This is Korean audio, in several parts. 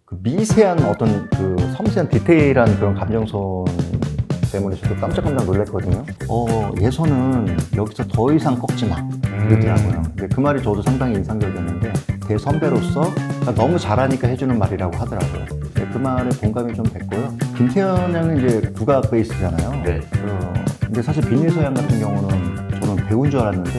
그 미세한 어떤 그 섬세한 디테일한 그런 감정선 때문에 저도 깜짝깜짝 놀랐거든요. 예선은 여기서 더 이상 꺾지 마 그러더라고요. 근데 그 말이 저도 상당히 인상적이었는데 대선배로서 너무 잘하니까 해주는 말이라고 하더라고요. 그 말에 공감이 좀 됐고요. 김태현 양은 이제 국악 베이스잖아요. 네. 근데 사실 빈니서 양 같은 경우는 저는 배운 줄 알았는데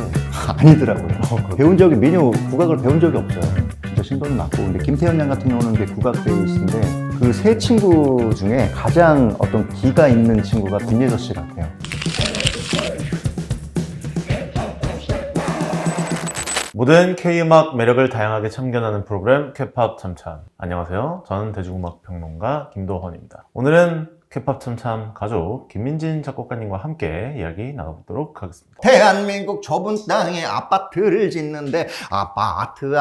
아니더라고요. 배운 적이 민요 국악을 배운 적이 없어요. 진짜 신도는 맞고. 근데 김태현 양 같은 경우는 이제 국악 베이스인데 그 세 친구 중에 가장 어떤 기가 있는 친구가 빈니서 씨 같아요. 모든 K-음악 매력을 다양하게 참견하는 프로그램 K-팝 참참. 안녕하세요. 저는 대중음악 평론가 김도헌입니다. 오늘은 K-팝 참참 가족 김민진 작곡가님과 함께 이야기 나눠보도록 하겠습니다. 대한민국 좁은 땅에 아파트를 짓는데 아파트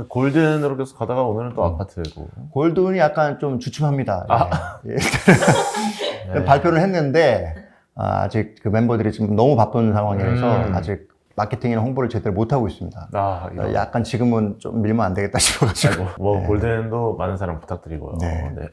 골든으로 계속 가다가 오늘은 또 아파트고. 골든이 약간 좀 주춤합니다. 예. 네. 발표를 했는데 아직 그 멤버들이 지금 너무 바쁜 상황이라서 아직 마케팅이나 홍보를 제대로 못하고 있습니다. 이거. 약간 지금은 좀 밀면 안 되겠다 싶어가지고. 네. 골든도 많은 사랑 부탁드리고요. 네. 네.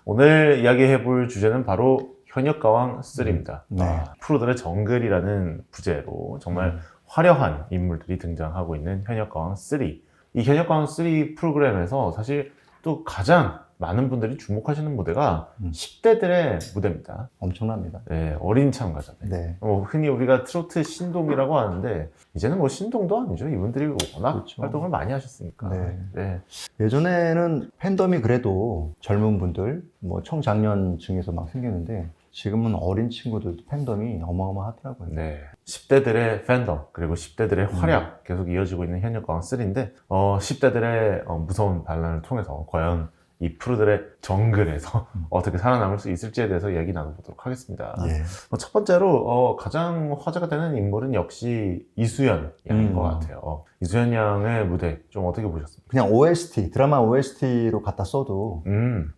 오늘 이야기해볼 주제는 바로 현역가왕 3입니다. 네. 프로들의 정글이라는 부제로 정말 화려한 인물들이 등장하고 있는 현역가왕 3. 이 현역가왕 3 프로그램에서 사실 또 가장 많은 분들이 주목하시는 무대가 10대들의 무대입니다. 엄청납니다. 네, 어린 참가자들. 네. 흔히 우리가 트로트 신동이라고 하는데 이제는 뭐 신동도 아니죠. 이분들이 워낙 그렇죠. 활동을 많이 하셨으니까. 네. 네. 예전에는 팬덤이 그래도 젊은 분들, 뭐 청장년층에서 막 생겼는데 지금은 어린 친구들도 팬덤이 어마어마하더라고요. 네. 10대들의 팬덤, 그리고 10대들의 활약 계속 이어지고 있는 현역가왕 3인데, 10대들의 무서운 반란을 통해서 과연 이 프로들의 정글에서 어떻게 살아남을 수 있을지에 대해서 이야기 나눠보도록 하겠습니다. 예. 첫 번째로 가장 화제가 되는 인물은 역시 이수연 양인 것 같아요. 이수연 양의 무대 좀 어떻게 보셨습니까? 그냥 OST, 드라마 OST로 갖다 써도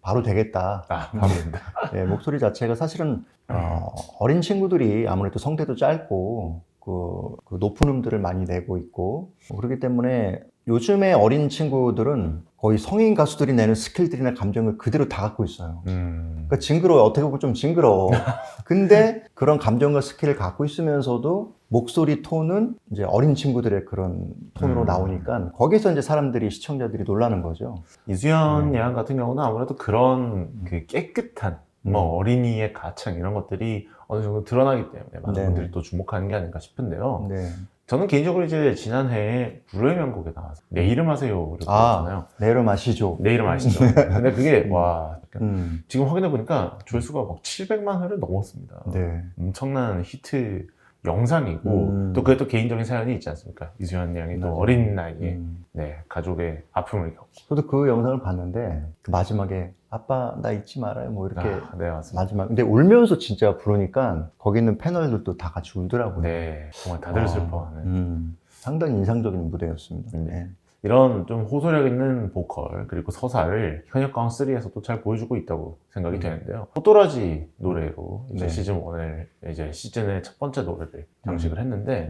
바로 되겠다. 바로입니다. 예, 목소리 자체가 사실은 어린 친구들이 아무래도 성대도 짧고 그 높은 음들을 많이 내고 있고 그렇기 때문에 요즘의 어린 친구들은 거의 성인 가수들이 내는 스킬들이나 감정을 그대로 다 갖고 있어요. 그러니까 징그러워요. 어떻게 보면 좀 징그러워. 근데 그런 감정과 스킬을 갖고 있으면서도 목소리 톤은 이제 어린 친구들의 그런 톤으로 나오니까 거기서 이제 사람들이, 시청자들이 놀라는 거죠. 이수연 양 같은 경우는 아무래도 그런 그 깨끗한 어린이의 가창 이런 것들이 어느 정도 드러나기 때문에 많은 분들이 또 주목하는 게 아닌가 싶은데요. 네. 저는 개인적으로 이제 지난해에 불후의 명곡에 나와서 내 이름 아세요를 불렀잖아요. 내 이름 아시죠? 내 이름 아시죠? 근데 그게 지금 확인해 보니까 조회수가 막 700만 회를 넘었습니다. 네. 엄청난 히트 영상이고 또 그게 또 개인적인 사연이 있지 않습니까? 이수연 양이 또 어린 나이에 가족의 아픔을 겪고. 저도 그 영상을 봤는데 그 마지막에 아빠 나 잊지 말아요 뭐 이렇게 네, 맞습니다. 마지막 근데 울면서 진짜 부르니까 거기 있는 패널들도 다 같이 울더라고요. 네, 정말 다들 슬퍼하는 상당히 인상적인 무대였습니다. 네. 이런 좀 호소력 있는 보컬 그리고 서사를 현역가왕 3에서 또 잘 보여주고 있다고 생각이 되는데요. 꽃도라지 노래로 이제 시즌 1을 이제 시즌의 첫 번째 노래를 장식을 했는데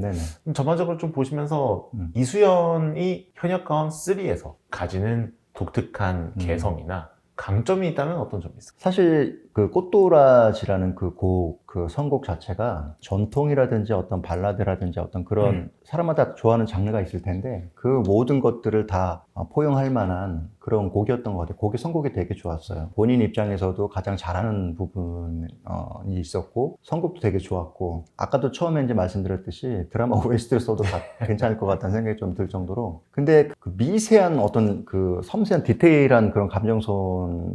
전반적으로 좀 보시면서 이수연이 현역가왕 3에서 가지는 독특한 개성이나 강점이 있다면 어떤 점이 있을까요? 사실 그 꽃도라지라는 그 곡, 그 선곡 자체가 전통이라든지 어떤 발라드라든지 어떤 그런 사람마다 좋아하는 장르가 있을 텐데 그 모든 것들을 다 포용할 만한 그런 곡이었던 것 같아요. 곡의 선곡이 되게 좋았어요. 본인 입장에서도 가장 잘하는 부분이 있었고 선곡도 되게 좋았고 아까도 처음에 이제 말씀드렸듯이 드라마 OST를 써도 괜찮을 것 같다는 생각이 좀 들 정도로 근데 그 미세한 어떤 그 섬세한 디테일한 그런 감정선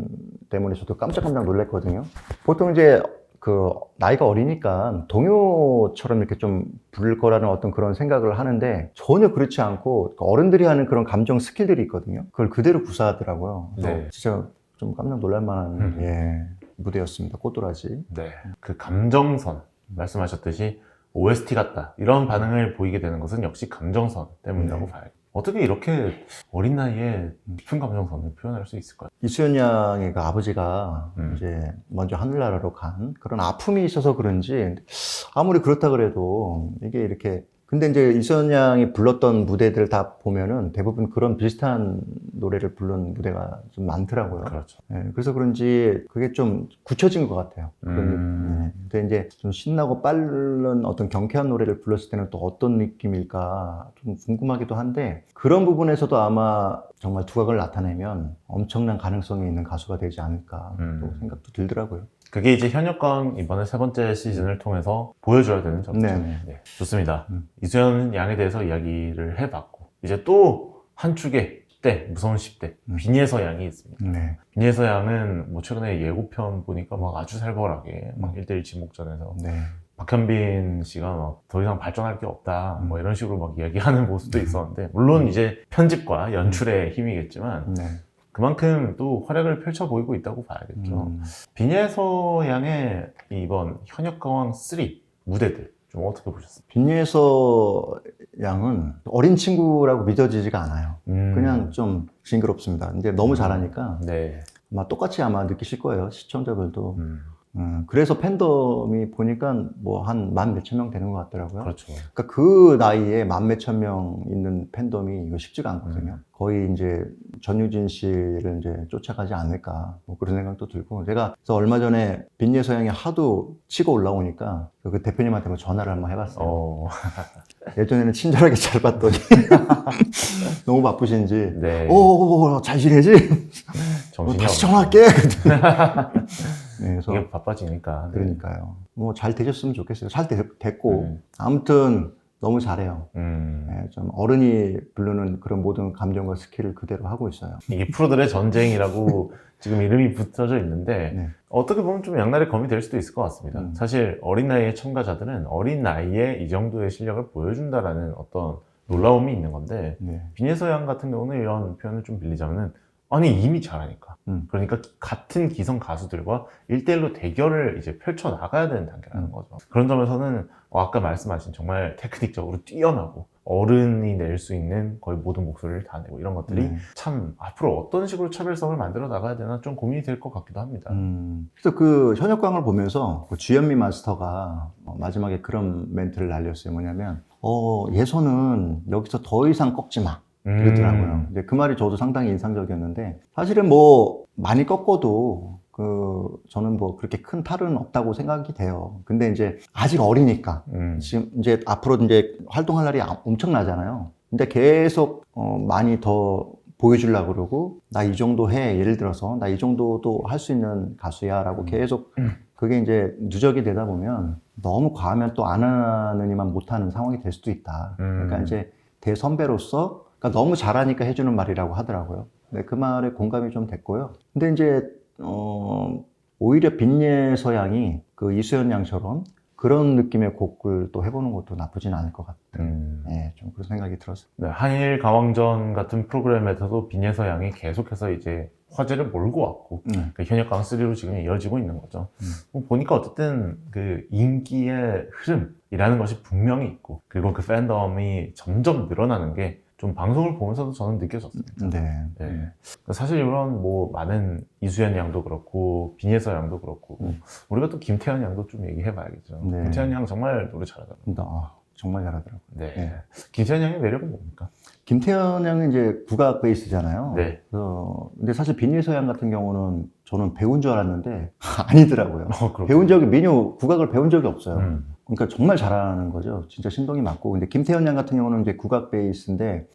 때문에 저도 깜짝깜짝 놀랐거든요. 보통 이제 그 나이가 어리니까 동요처럼 이렇게 좀 부를 거라는 어떤 그런 생각을 하는데 전혀 그렇지 않고 어른들이 하는 그런 감정 스킬들이 있거든요. 그걸 그대로 구사하더라고요. 네. 진짜 좀 깜짝 놀랄 만한 무대였습니다. 꽃도라지. 네, 그 감정선 말씀하셨듯이 OST 같다 이런 반응을 보이게 되는 것은 역시 감정선 때문이라고 봐요. 어떻게 이렇게 어린 나이에 깊은 감정선을 표현할 수 있을까요? 이수연 양의 그 아버지가 이제 먼저 하늘나라로 간 그런 아픔이 있어서 그런지 아무리 그렇다 그래도 이게 이렇게 근데 이제 이수연 양이 불렀던 무대들 다 보면은 대부분 그런 비슷한 노래를 부른 무대가 좀 많더라고요. 그렇죠. 예, 그래서 그런지 그게 좀 굳혀진 것 같아요. 예. 근데 이제 좀 신나고 빠른 어떤 경쾌한 노래를 불렀을 때는 또 어떤 느낌일까 좀 궁금하기도 한데 그런 부분에서도 아마 정말 두각을 나타내면 엄청난 가능성이 있는 가수가 되지 않을까 또 생각도 들더라고요. 그게 이제 현역강 이번에 3번째 시즌을 통해서 보여줘야 되는 점이죠. 네네. 네, 좋습니다. 이수연 양에 대해서 이야기를 해봤고 이제 또 한 축의 10대, 무서운 10대 빈예서 양이 있습니다. 네. 빈예서 양은 뭐 최근에 예고편 보니까 막 아주 살벌하게 막 1대1 지목전에서 네. 박현빈 씨가 막 더 이상 발전할 게 없다 뭐 이런 식으로 막 이야기하는 모습도 있었는데 물론 이제 편집과 연출의 힘이겠지만 네. 그만큼 또 활약을 펼쳐 보이고 있다고 봐야겠죠. 빈예서 양의 이번 현역가왕 3 무대들 좀 어떻게 보셨어요? 빈예서 양은 어린 친구라고 믿어지지가 않아요. 그냥 좀 징그럽습니다. 근데 너무 잘하니까 네. 아마 똑같이 아마 느끼실 거예요. 시청자들도. 그래서 팬덤이 보니까 뭐 한 만 몇천 명 되는 것 같더라고요. 그렇죠. 그러니까 그 나이에 만 몇천 명 있는 팬덤이 이거 쉽지가 않거든요. 거의 이제 전유진 씨를 이제 쫓아가지 않을까 뭐 그런 생각도 들고 제가 그래서 얼마 전에 빈예서 양이 하도 치고 올라오니까 그 대표님한테 뭐 전화를 한번 해봤어요. 예전에는 친절하게 잘 봤더니 너무 바쁘신지 네. 잘 지내지? 정신이 다시 없네. 전화할게. 네, 그래서 이게 바빠지니까. 네. 그러니까요. 뭐 잘 되셨으면 좋겠어요. 잘 됐고 아무튼 너무 잘해요. 네, 좀 어른이 부르는 그런 모든 감정과 스킬을 그대로 하고 있어요. 이게 프로들의 전쟁이라고 지금 이름이 붙어져 있는데 네. 어떻게 보면 좀 양날의 검이 될 수도 있을 것 같습니다. 사실 어린 나이의 참가자들은 어린 나이에 이 정도의 실력을 보여준다라는 어떤 놀라움이 있는 건데 네. 빈예서 양 같은 경우는 이런 표현을 좀 빌리자면은 아니 이미 잘하니까 그러니까 같은 기성 가수들과 1대1로 대결을 이제 펼쳐 나가야 되는 단계라는 거죠. 그런 점에서는 아까 말씀하신 정말 테크닉적으로 뛰어나고 어른이 낼 수 있는 거의 모든 목소리를 다 내고 이런 것들이 참 앞으로 어떤 식으로 차별성을 만들어 나가야 되나 좀 고민이 될 것 같기도 합니다. 그래서 그 현역광을 보면서 그 주현미 마스터가 마지막에 그런 멘트를 날렸어요. 뭐냐면 예선은 여기서 더 이상 꺾지 마. 그러더라고요. 근데 그 말이 저도 상당히 인상적이었는데 사실은 뭐 많이 꺾어도 저는 뭐 그렇게 큰 탈은 없다고 생각이 돼요. 근데 이제 아직 어리니까 지금 이제 앞으로 이제 활동할 날이 엄청나잖아요. 근데 계속 많이 더 보여주려고 그러고 나 이 정도 해. 예를 들어서 나 이 정도도 할 수 있는 가수야 라고 계속 그게 이제 누적이 되다 보면 너무 과하면 또 안 하느니만 못하는 상황이 될 수도 있다. 그러니까 이제 대선배로서 그러니까 너무 잘하니까 해주는 말이라고 하더라고요. 네, 그 말에 공감이 좀 됐고요. 근데 이제 오히려 빈예서 양이 그 이수연 양처럼 그런 느낌의 곡을 또 해보는 것도 나쁘진 않을 것 같아요. 네, 좀 그런 생각이 들었어요. 네, 한일 가왕전 같은 프로그램에서도 빈예서 양이 계속해서 이제 화제를 몰고 왔고 그 현역강 3로 지금 이어지고 있는 거죠. 뭐 보니까 어쨌든 그 인기의 흐름이라는 것이 분명히 있고 그리고 그 팬덤이 점점 늘어나는 게 좀 방송을 보면서도 저는 느껴졌습니다. 네. 네. 사실 이런 뭐 많은 이수연 양도 그렇고 빈예서 양도 그렇고 우리가 또 김태현 양도 좀 얘기해 봐야겠죠. 네. 김태현 양 정말 노래 잘하더라고요. 정말 잘하더라고요. 네. 네. 김태현 양의 매력은 뭡니까? 김태현 양은 이제 국악 베이스잖아요. 네. 근데 사실 빈예서 양 같은 경우는 저는 배운 줄 알았는데 아니더라고요. 그렇군요. 배운 적이 민요 국악을 배운 적이 없어요. 그러니까 정말 잘하는 거죠. 진짜 신동이 맞고. 근데 김태현 양 같은 경우는 이제 국악 베이스인데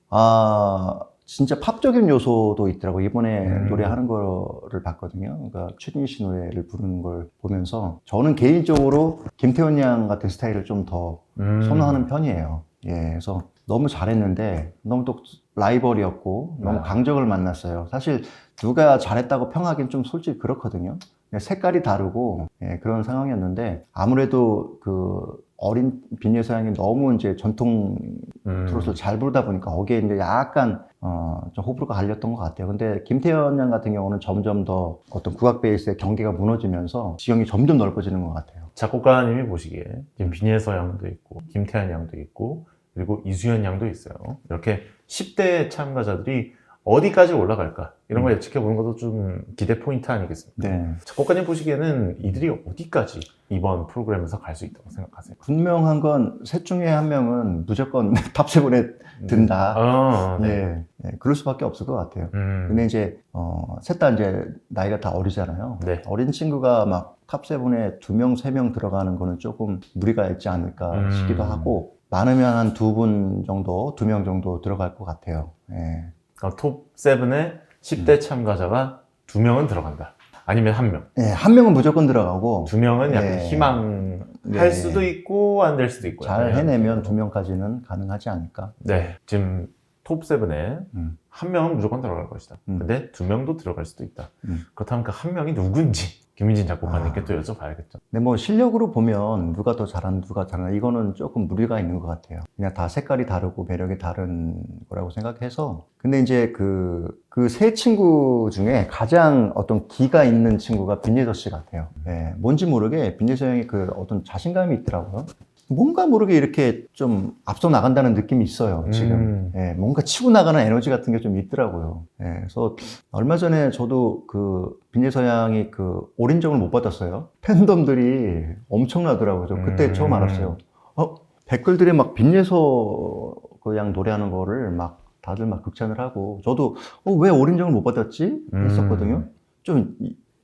진짜 팝적인 요소도 있더라고요. 이번에 노래하는 거를 봤거든요. 그러니까 최진희 씨 노래를 부르는 걸 보면서 저는 개인적으로 김태현 양 같은 스타일을 좀 더 선호하는 편이에요. 예, 그래서 너무 잘했는데 너무 또 라이벌이었고 너무 강적을 만났어요. 사실 누가 잘했다고 평하기는 좀 솔직히 그렇거든요. 색깔이 다르고 그런 상황이었는데 아무래도 그 어린 빈예서 양이 너무 이제 전통 트롯을 잘 부르다 보니까 거기에 이제 약간 좀 호불호가 갈렸던 것 같아요. 근데 김태현 양 같은 경우는 점점 더 어떤 국악 베이스의 경계가 무너지면서 지형이 점점 넓어지는 것 같아요. 작곡가님이 보시기에 지금 빈예서 양도 있고 김태현 양도 있고 그리고 이수연 양도 있어요. 이렇게 10대 참가자들이 어디까지 올라갈까 이런 걸 예측해 보는 것도 좀 기대 포인트 아니겠습니까? 네. 작곡가님 보시기에는 이들이 어디까지 이번 프로그램에서 갈 수 있다고 생각하세요? 분명한 건 셋 중에 한 명은 무조건 탑7에 든다. 네. 네, 그럴 수밖에 없을 것 같아요. 근데 이제 셋 다 이제 나이가 다 어리잖아요. 네. 어린 친구가 막 탑7에 2명, 3명 들어가는 거는 조금 무리가 있지 않을까 싶기도 하고, 많으면 한 2분 정도, 2명 정도 들어갈 것 같아요. 예. 톱 7에 10대 참가자가 2명은 들어간다. 아니면 1명. 예, 한 명은 무조건 들어가고 2명은 약간 네. 희망할 네. 수도 있고 안 될 수도 있고. 잘 해내면 2명까지는 가능하지 않을까. 네. 지금 톱 7에 음. 1명은 무조건 들어갈 것이다. 음. 근데 2명도 들어갈 수도 있다. 음. 그렇다면 그 1명이 누군지 김민진 작곡가님께 또 여쭤봐야겠죠. 근데 뭐 실력으로 보면 누가 더 잘하는 누가 잘하는 이거는 조금 무리가 있는 것 같아요. 그냥 다 색깔이 다르고 매력이 다른 거라고 생각해서. 근데 이제 그 세 친구 중에 가장 어떤 기가 있는 친구가 빈예서 씨 같아요. 예, 뭔지 모르게 빈예서 형이 그 어떤 자신감이 있더라고요. 뭔가 모르게 이렇게 좀 앞서 나간다는 느낌이 있어요, 지금. 예, 뭔가 치고 나가는 에너지 같은 게 좀 있더라고요. 예, 그래서 얼마 전에 저도 그 빈예서 양이 그 올인정을 못 받았어요. 팬덤들이 엄청나더라고요. 저 그때 처음 알았어요. 댓글들이 막 빈예서 그 양 노래하는 거를 막 다들 막 극찬을 하고, 저도 왜 올인정을 못 받았지? 했었거든요.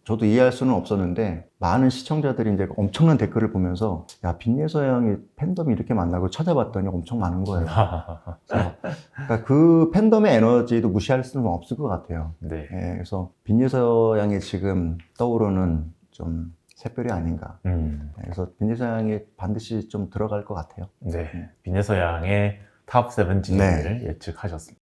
저도 이해할 수는 없었는데, 많은 시청자들이 이제 엄청난 댓글을 보면서, 야, 빈예서 양이 팬덤이 이렇게 많나고 찾아봤더니 엄청 많은 거예요. 그러니까 그 팬덤의 에너지도 무시할 수는 없을 것 같아요. 네. 예, 그래서 빈예서 양이 지금 떠오르는 좀 샛별이 아닌가. 그래서 빈예서 양이 반드시 좀 들어갈 것 같아요. 네. 빈예서 양의 탑 7 진입을 예측하셨습니다.